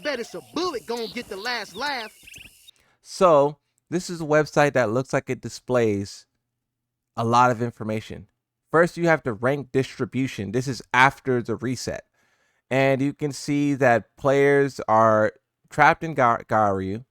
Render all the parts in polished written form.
bet it's a bullet gonna get the last laugh. So this is a website that looks like it displays a lot of information. First, you have the rank distribution. This is after the reset. And you can see that players are trapped in Garyu,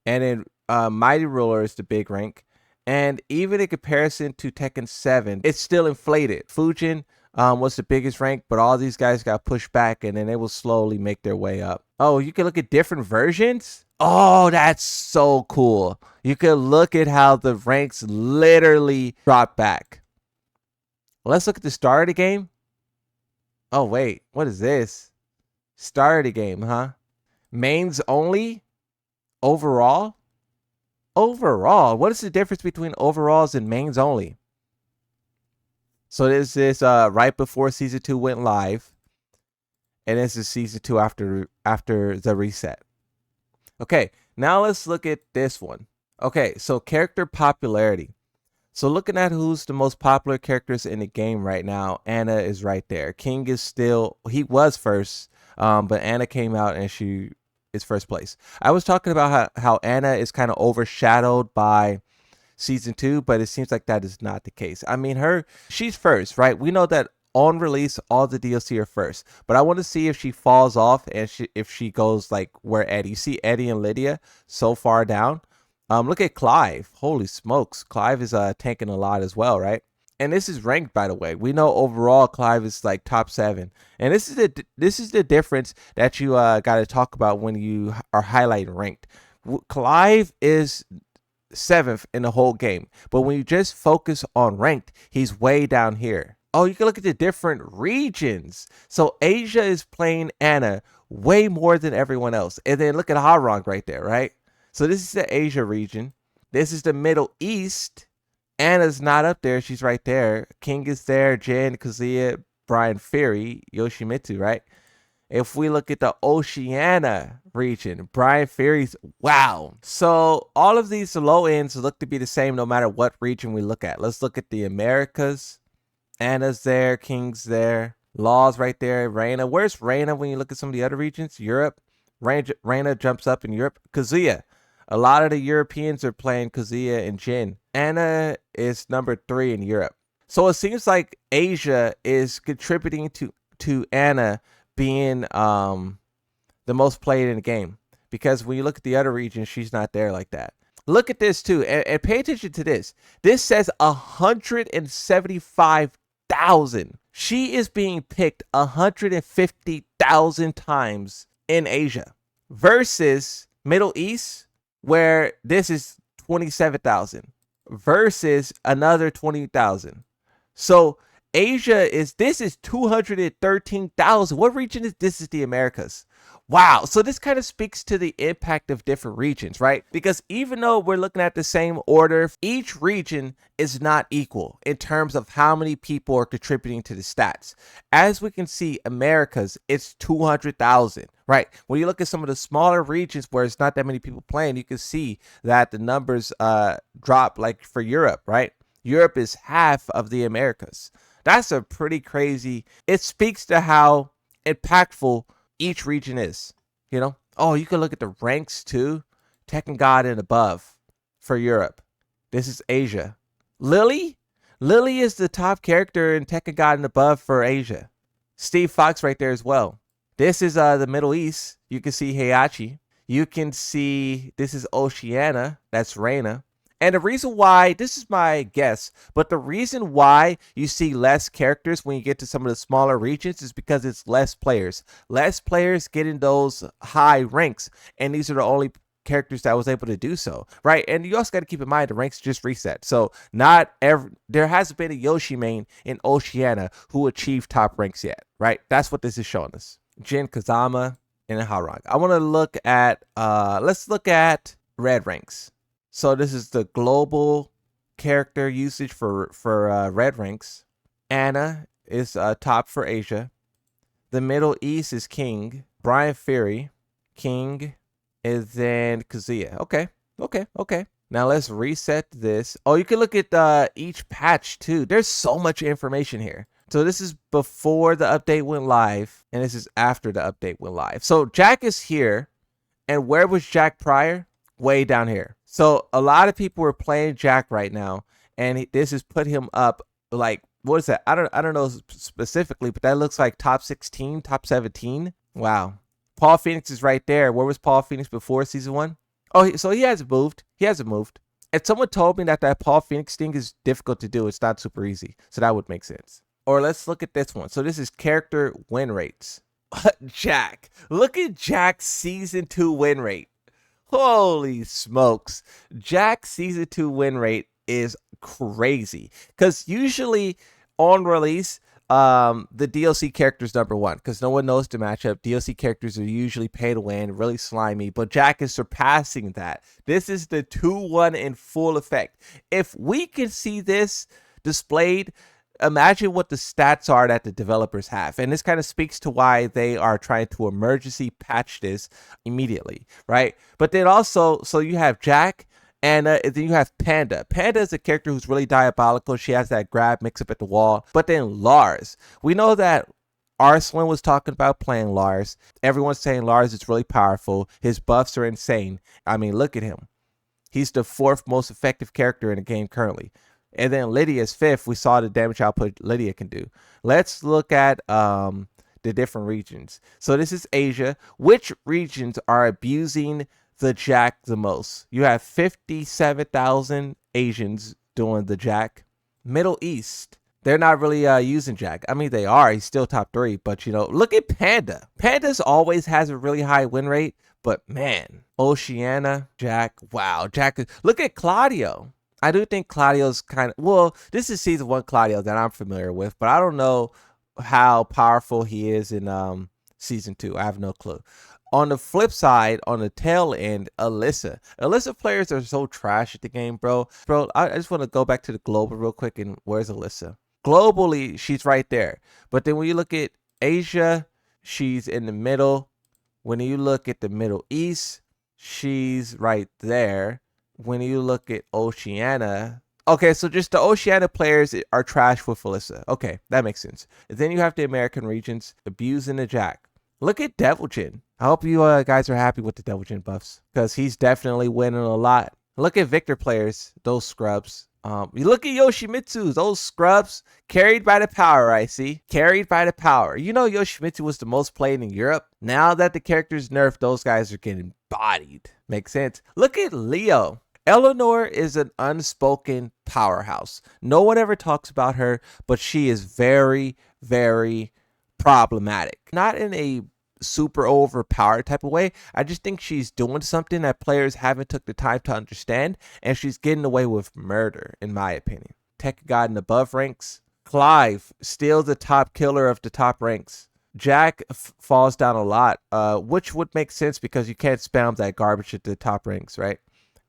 and then Mighty Ruler is the big rank. And even in comparison to Tekken 7, it's still inflated. Fujin was the biggest rank, but all these guys got pushed back, and then they will slowly make their way up. Oh, you can look at different versions? Oh, that's so cool. You can look at how the ranks literally drop back. Let's look at the start of the game. Oh, wait. What is this? Start of the game, huh? Mains only? Overall? Overall? What is the difference between overalls and mains only? So this is right before Season 2 went live. And this is Season 2 after the reset. Okay, now let's look at this one. Okay, so character popularity. So looking at who's the most popular characters in the game right now, Anna is right there. King is still, he was first, but Anna came out and she is first place. I was talking about how Anna is kind of overshadowed by Season 2, but it seems like that is not the case. I mean, she's first, right? We know that on release, all the DLC are first, but I want to see if she falls off and if she goes like where Eddie. You see Eddie and Lydia so far down. Look at Clive. Holy smokes. Clive is tanking a lot as well, right? And this is ranked, by the way. We know overall Clive is like top 7. And this is the difference that you got to talk about when you are highlighting ranked. Clive is 7th in the whole game. But when you just focus on ranked, he's way down here. Oh, you can look at the different regions. So Asia is playing Anna way more than everyone else. And then look at Harong right there, right? So this is the Asia region. This is the Middle East. Anna's not up there. She's right there. King is there. Jin, Kazuya, Brian Ferry, Yoshimitsu, right? If we look at the Oceania region, Brian Ferry's, wow. So all of these low ends look to be the same no matter what region we look at. Let's look at the Americas. Anna's there. King's there. Law's right there. Reina. Where's Reina when you look at some of the other regions? Europe. Reina jumps up in Europe. Kazuya. A lot of the Europeans are playing Kazuya and Jin. Anna is number 3 in Europe. So it seems like Asia is contributing to Anna being the most played in the game. Because when you look at the other regions, she's not there like that. Look at this too, and pay attention to this. This says 175,000. She is being picked 150,000 times in Asia versus Middle East, where this is 27,000 versus another 20,000. So Asia is 213,000. What region is this? Is the Americas. Wow. So this kind of speaks to the impact of different regions, right? Because even though we're looking at the same order, each region is not equal in terms of how many people are contributing to the stats. As we can see, Americas, it's 200,000, right? When you look at some of the smaller regions where it's not that many people playing, you can see that the numbers drop, like for Europe, right? Europe is half of the Americas. That's a pretty crazy, it speaks to how impactful each region is, you know? Oh, you can look at the ranks too. Tekken God and above for Europe. This is Asia. Lily is the top character in Tekken God and above for Asia. Steve Fox right there as well. This is the Middle East. You can see Heihachi. You can see, this is Oceania. That's Reina. And the reason why, this is my guess, but the reason why you see less characters when you get to some of the smaller regions is because it's less players. Less players getting those high ranks, and these are the only characters that was able to do so, right? And you also got to keep in mind the ranks just reset. So there hasn't been a Yoshi main in Oceania who achieved top ranks yet, right? That's what this is showing us. Jin, Kazama, and Harong. I want to look at, let's look at red ranks. So this is the global character usage for red ranks. Anna is top for Asia. The Middle East is King. Brian Ferry, King, is then Kazuya. Okay. Now let's reset this. Oh, you can look at each patch too. There's so much information here. So this is before the update went live, and this is after the update went live. So Jack is here. And where was Jack prior? Way down here. So a lot of people are playing Jack right now, and this has put him up like, what is that? I don't know specifically, but that looks like top 16, top 17. Wow. Paul Phoenix is right there. Where was Paul Phoenix before season 1? Oh, so he hasn't moved. He hasn't moved. If someone told me that Paul Phoenix thing is difficult to do, it's not super easy. So that would make sense. Or let's look at this one. So this is character win rates. Jack. Look at Jack's season 2 win rate. Holy smokes. Jack's season 2 win rate is crazy. Because usually on release, the DLC character's number 1 because no one knows the matchup. DLC characters are usually pay to win, really slimy, but Jack is surpassing that. This is the 2-1 in full effect. If we can see this displayed, imagine what the stats are that the developers have. And this kind of speaks to why they are trying to emergency patch this immediately, right? But then also, so you have Jack, and then you have Panda. Panda is a character who's really diabolical. She has that grab mix up at the wall. But then Lars. We know that Arslan was talking about playing Lars. Everyone's saying Lars is really powerful. His buffs are insane. I mean, look at him. He's the 4th most effective character in the game currently. And then Lydia's 5th. We saw the damage output Lydia can do. Let's look at the different regions. So this is Asia. Which regions are abusing the Jack the most? You have 57,000 Asians doing the Jack. Middle East, they're not really using Jack. I mean, they are. He's still top 3. But, you know, look at Panda. Panda's always has a really high win rate. But, man, Oceania, Jack. Wow, Jack. Look at Claudio. I do think Claudio's kind of, well, this is season 1 Claudio that I'm familiar with, but I don't know how powerful he is in season 2. I have no clue. On the flip side, on the tail end, Alyssa. Alyssa players are so trash at the game, bro. Bro, I just want to go back to the global real quick. And where's Alyssa? Globally, she's right there. But then when you look at Asia, she's in the middle. When you look at the Middle East, she's right there. When you look at Oceania, okay, so just the Oceania players are trash with Alyssa. Okay, that makes sense. Then you have the American regions abusing the Jack. Look at Devilgen. I hope you guys are happy with the Devilgen buffs because he's definitely winning a lot. Look at Victor players, those scrubs. You look at Yoshimitsu, those scrubs, carried by the power, I see. Carried by the power. You know Yoshimitsu was the most played in Europe. Now that the character's nerfed, those guys are getting bodied. Makes sense. Look at Leo. Eleanor is an unspoken powerhouse. No one ever talks about her, but she is very, very problematic. Not in a super overpowered type of way. I just think she's doing something that players haven't took the time to understand, and she's getting away with murder, in my opinion. Tekken God in above ranks. Clive, still the top killer of the top ranks. Jack falls down a lot, which would make sense because you can't spam that garbage at the top ranks, right?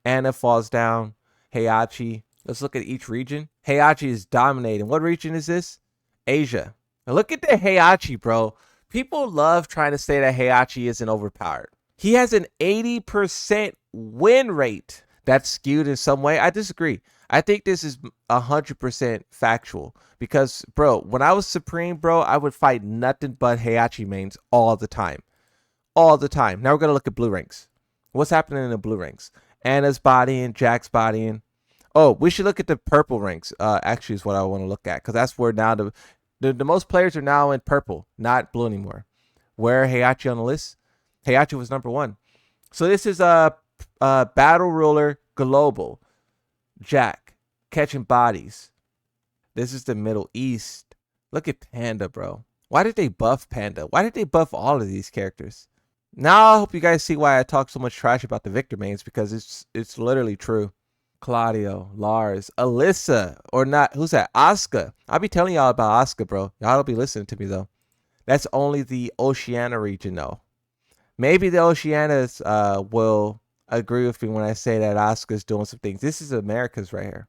Anna falls down. Heihachi. Let's look at each region. Heihachi is dominating. What region is this? Asia. Now look at the Heihachi, bro. People love trying to say that Heihachi isn't overpowered. He has an 80% win rate. That's skewed in some way. I disagree. I think this is 100% factual because, bro, when I was Supreme, bro, I would fight nothing but Heihachi mains all the time. All the time. Now we're going to look at blue ranks. What's happening in the blue ranks? Anna's bodying, Jack's bodying. Oh, we should look at the purple ranks. Actually, is what I want to look at because that's where now the most players are now in purple, not blue anymore. Where Heihachi on the list? Heihachi was number 1. So this is a battle ruler global. Jack catching bodies. This is the Middle East. Look at Panda, bro. Why did they buff Panda? Why did they buff all of these characters? Now I hope you guys see why I talk so much trash about the Victor mains because it's literally true. Claudio, Lars, Alyssa, or not. Who's that? Asuka. I'll be telling y'all about Asuka, bro. Y'all don't be listening to me though. That's only the Oceania region though. Maybe the Oceanias will agree with me when I say that Asuka's doing some things. This is America's right here.